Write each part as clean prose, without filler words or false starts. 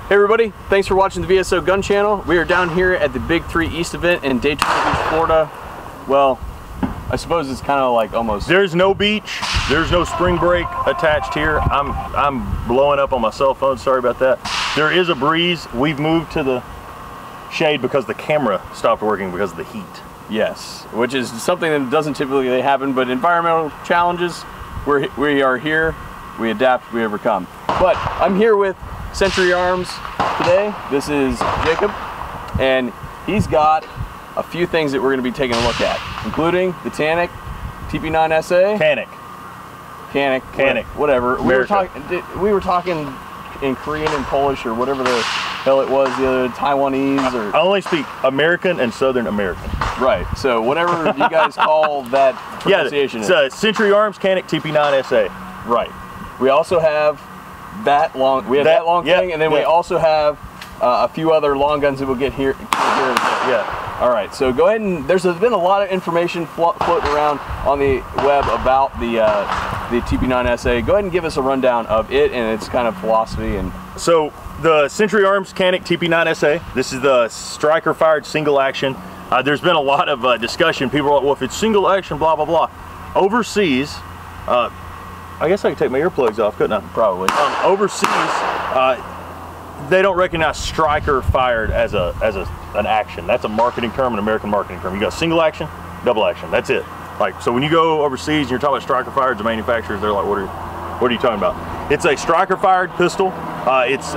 Hey everybody, thanks for watching the VSO Gun Channel. We are down here at the Big 3 East event in Daytona Beach, Florida. Well, I suppose it's kind of like almost... There's no beach, there's no spring break attached here. I'm blowing up on my cell phone, sorry about that. There is a breeze. We've moved to the shade because the camera stopped working because of the heat. Yes, which is something that doesn't typically happen, but environmental challenges, we are here, we adapt, we overcome. But I'm here with Century Arms today. This is Jacob, and he's got a few things that we're going to be taking a look at, including the Caniks TP9SA. Canik, whatever. We were talking in Korean and Polish or whatever the hell it was, the other Taiwanese or... I only speak American and Southern American. Right, so whatever you guys call that pronunciation. Yeah, it's Century Arms Canik TP9SA. Right. We also have that long, thing, and then we also have a few other long guns that we'll get here. Yeah. All right, so go ahead and, there's been a lot of information floating around on the web about the TP9SA. Go ahead and give us a rundown of it and its kind of philosophy. And so the Century Arms Canik TP9SA, this is the striker fired single action. There's been a lot of discussion. People are like, well, if it's single action, blah, blah, blah. Overseas, I guess I could take my earplugs off, couldn't I? Probably. Overseas, they don't recognize striker fired as an action. That's a marketing term, an American marketing term. You got single action, double action. That's it. Like, so when you go overseas and you're talking about striker fired, the manufacturers, they're like, what are you talking about? It's a striker fired pistol. It's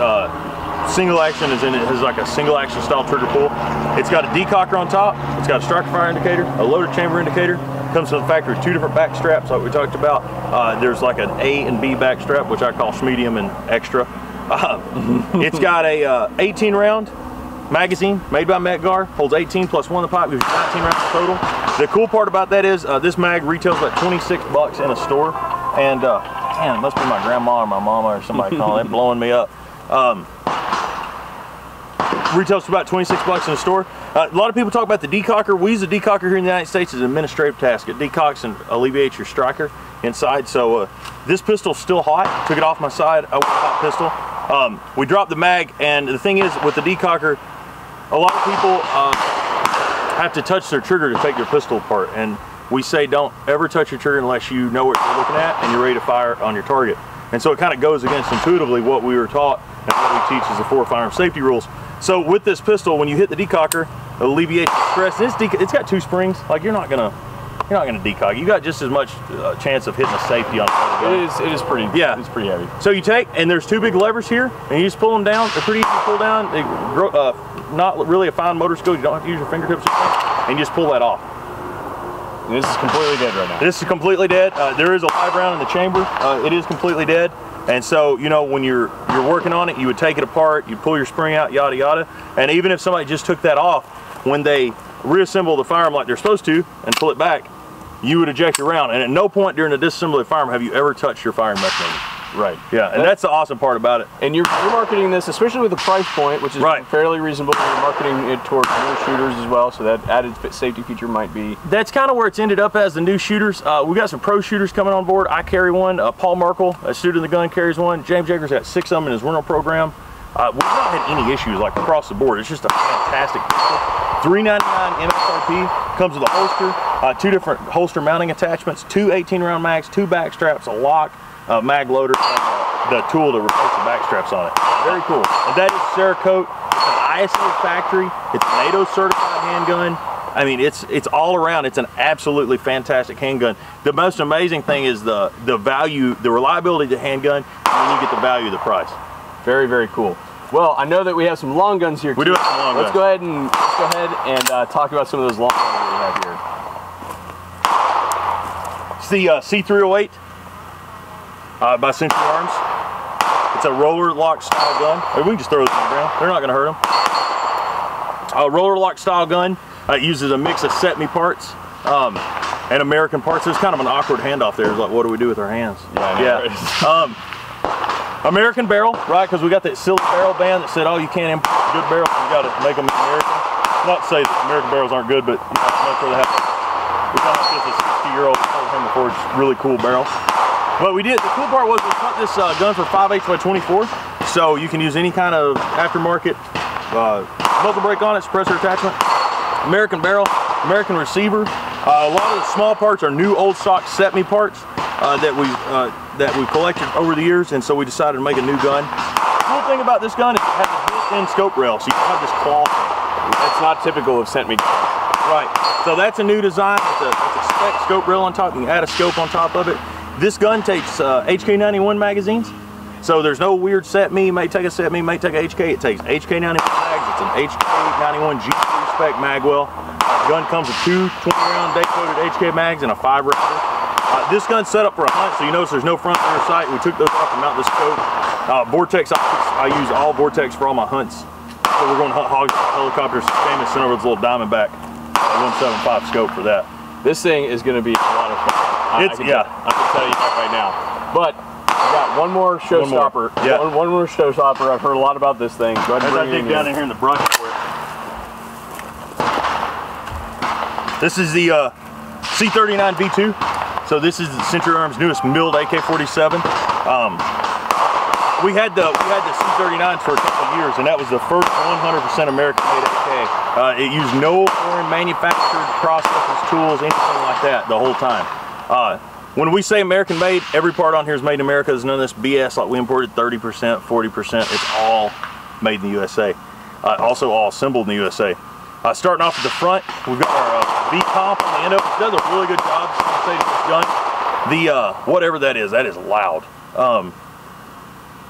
single action, it has like a single action style trigger pull. It's got a decocker on top. It's got a striker fire indicator, a loaded chamber indicator. Comes to the factory with 2 different back straps like we talked about. There's like an A and B back strap, which I call medium and extra. It's got a 18 round magazine made by Metgar, holds 18 plus 1 in the pipe, gives you 19 rounds total. The cool part about that is this mag retails about 26 bucks in a store, and man, it must be my grandma or my mama or somebody calling it, blowing me up. Retails for about 26 bucks in the store. A lot of people talk about the decocker. We use the decocker here in the United States as an administrative task. It decocks and alleviates your striker inside. So this pistol's still hot. Took it off my side. I went hot pistol. We dropped the mag, and the thing is with the decocker, a lot of people have to touch their trigger to take their pistol apart, and we say don't ever touch your trigger unless you know what you're looking at and you're ready to fire on your target. And so it kind of goes against intuitively what we were taught and what we teach as the 4 firearm safety rules. So with this pistol, when you hit the decocker, it alleviates the stress. It's got 2 springs. Like you're not gonna decock. You got just as much chance of hitting the safety on it. It is pretty. Yeah, it's pretty heavy. So you take, and there's 2 big levers here, and you just pull them down. They're pretty easy to pull down. They not really a fine motor skill. You don't have to use your fingertips, and you just pull that off. And this is completely dead right now. This is completely dead. There is a live round in the chamber. It is completely dead. And so, you know, when you're working on it, you would take it apart, you pull your spring out, yada yada. And even if somebody just took that off, when they reassemble the firearm like they're supposed to and pull it back, you would eject your round. And at no point during the disassembly of the firearm have you ever touched your firing mechanism. Right. Yeah, and that's the awesome part about it. And you're marketing this, especially with the price point, which is fairly reasonable. You're marketing it towards new shooters as well, so that added safety feature might be... That's kind of where it's ended up as the new shooters. We got some pro shooters coming on board. I carry one. Paul Merkel, a student of the gun, carries one. James Yeager's got 6 of them in his rental program. We've not had any issues like across the board. It's just a fantastic pistol. $399 MSRP, comes with a holster, 2 different holster mounting attachments, 2 18 round mags, 2 back straps, a lock, mag loader, and the tool to replace the back straps on it. Very cool. And that is Cerakote. It's an ISO factory. It's a NATO certified handgun. I mean, it's all around. It's an absolutely fantastic handgun. The most amazing thing is the value, the reliability of the handgun, and then you get the value of the price. Very, very cool. Well, I know that we have some long guns here. We do have some long guns. Let's go ahead and talk about some of those long guns that we have It's here. the C308 by Century Arms. It's a roller lock style gun. Or we can just throw this on the ground. They're not going to hurt them. A roller lock style gun. It uses a mix of set-me parts and American parts. There's kind of an awkward handoff there. It's like, what do we do with our hands? Yeah. American barrel, right? Because we got that silly barrel ban that said, oh, you can't import good barrels, you got to make them American. Not to say that American barrels aren't good, but you know, much rather have. We got this 60-year-old Forged really cool barrel. But we did. The cool part was we cut this gun for 5/8 by 24. So you can use any kind of aftermarket muzzle brake on it, suppressor attachment, American barrel, American receiver. A lot of the small parts are new old stock set-me parts that we collected over the years, and so we decided to make a new gun. The cool thing about this gun is it has a built-in scope rail, so you can have this claw thing. That's not typical of sent-me. Right, so that's a new design. It's a spec scope rail on top. You can add a scope on top of it. This gun takes HK91 magazines, so there's no weird set-me, may take a set-me, may take a HK. It takes HK91 mags. It's an HK91 G3 spec magwell. The gun comes with 2 20-round day-coated HK mags and a 5-rounder. This gun's set up for a hunt, so you notice there's no front rear sight. We took those off to mount the scope. Vortex optics, I use all Vortex for all my hunts. So we're going to hunt hogs, helicopters, famous, sent over this little Diamondback 175 scope for that. This thing is going to be a lot of fun. I can tell you that right now. But I got one more showstopper. One more showstopper. I've heard a lot about this thing. Go ahead and bring it in. Down in here in the brush for it. This is the C39 V2. So this is Century Arms' newest milled AK-47. We had the C39s for a couple of years, and that was the first 100% American-made AK. It used no foreign manufactured processes, tools, anything like that the whole time. When we say American-made, every part on here is made in America. There's none of this BS like we imported 30%, 40%. It's all made in the USA. Also all assembled in the USA. Starting off at the front, we've got our V-comp on the end of it. It does a really good job compensating this gun. The, whatever that is loud.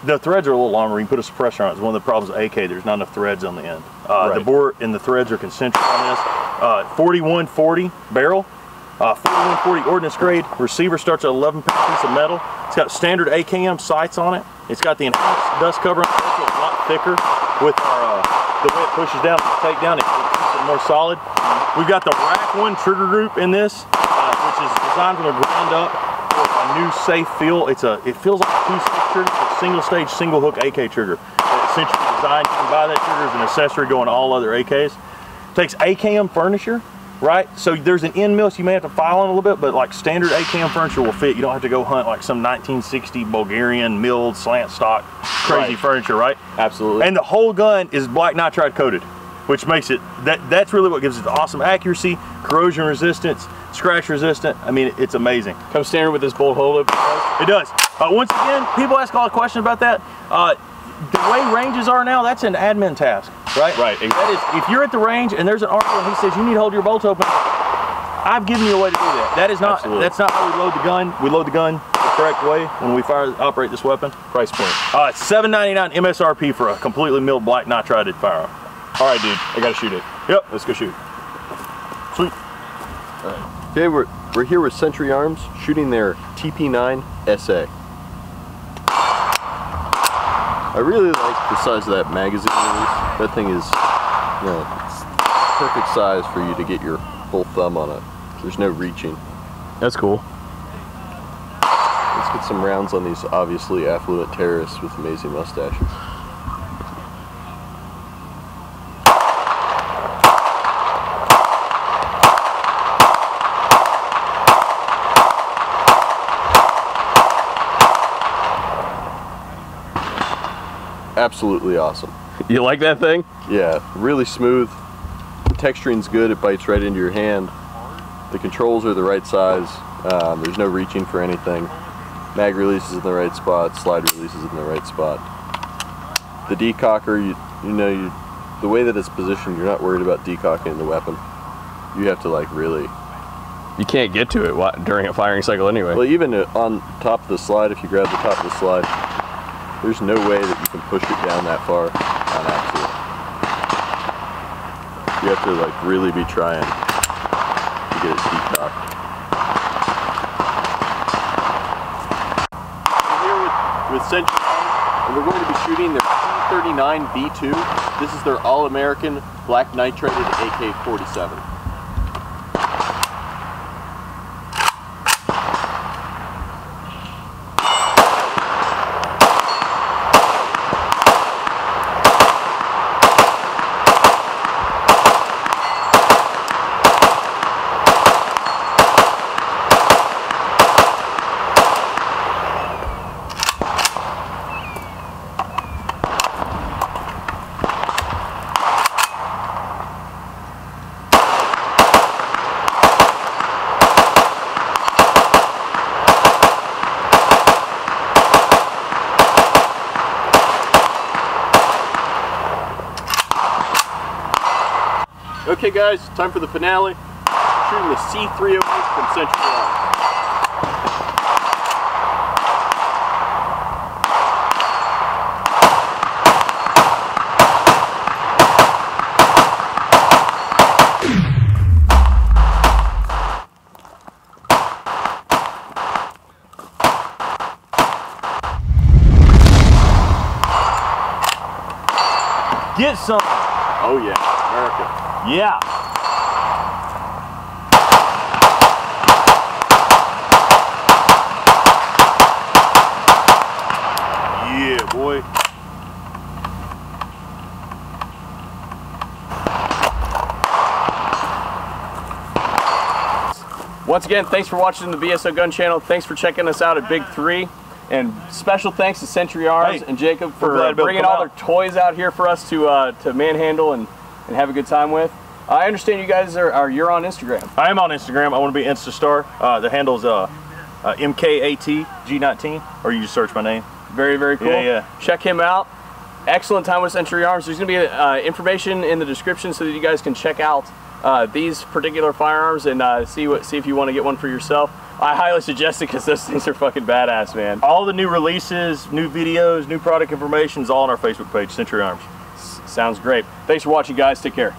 The threads are a little longer. You can put a suppressor on it. It's one of the problems with AK. There's not enough threads on the end. The bore and the threads are concentric on this. 4140 barrel. 4140 ordnance grade. Receiver starts at 11-pound piece of metal. It's got standard AKM sights on it. It's got the enhanced dust cover on it. It's a lot thicker with our, the way it pushes down, the takedown, it keeps it more solid. We've got the Rack 1 trigger group in this, which is designed from the ground up for a new safe feel. It feels like a 2-stage trigger, a single stage, single hook AK trigger. It's essentially designed. You can buy that trigger as an accessory going to all other AKs. It takes AKM furniture. Right, so there's an end mill, so you may have to file on a little bit, but like standard AKM furniture will fit. You don't have to go hunt like some 1960 Bulgarian milled slant stock crazy furniture, right? Absolutely. And the whole gun is black nitride coated, which makes it, that's really what gives it the awesome accuracy, corrosion resistance, scratch resistant. I mean, it's amazing. Comes standard with this bolt hole. It does. Once again, people ask a lot of questions about that. The way ranges are now, that's an admin task, right? Right. Exactly. That is, if you're at the range and there's an article and he says you need to hold your bolt open, I've given you a way to do that. That is not. Absolutely. That's not how we load the gun. We load the gun the correct way when we operate this weapon. Price point. It's $7.99 MSRP for a completely milled black nitrided firearm. All right, dude. I gotta shoot it. Yep. Let's go shoot. Sweet. All right. Okay, we're here with Century Arms shooting their TP9 SA. I really like the size of that magazine release. That thing is, you know, it's perfect size for you to get your full thumb on it. There's no reaching. That's cool. Let's get some rounds on these obviously affluent terrorists with amazing mustaches. Absolutely awesome. You like that thing? Yeah, really smooth. The texturing's good, it bites right into your hand. The controls are the right size. There's no reaching for anything. Mag release is in the right spot, slide release is in the right spot. The decocker, the way that it's positioned, you're not worried about decocking the weapon. You have to like really... You can't get to it during a firing cycle anyway. Well, even on top of the slide, if you grab the top of the slide, there's no way that you can push it down that far on accident. You have to like really be trying to get it decocked. We're here with Century, and we're going to be shooting their T39 V2. This is their all-American black nitrided AK-47. Okay guys, time for the finale. Shooting the C308 from Century Arms. Get some. Oh yeah, America. Yeah. Yeah, boy. Once again, thanks for watching the VSO Gun Channel. Thanks for checking us out at Big 3. And special thanks to Century Arms and Jacob for bringing all their toys out here for us to manhandle and have a good time with. I understand you guys you're on Instagram. I am on Instagram. I want to be Instastar. The handle's MKATG19, or you just search my name. Very, very cool. Yeah. Check him out. Excellent time with Century Arms. There's going to be information in the description so that you guys can check out these particular firearms and see if you want to get one for yourself. I highly suggest it because those things are fucking badass, man. All the new releases, new videos, new product information is all on our Facebook page, Century Arms. Sounds great. Thanks for watching, guys. Take care.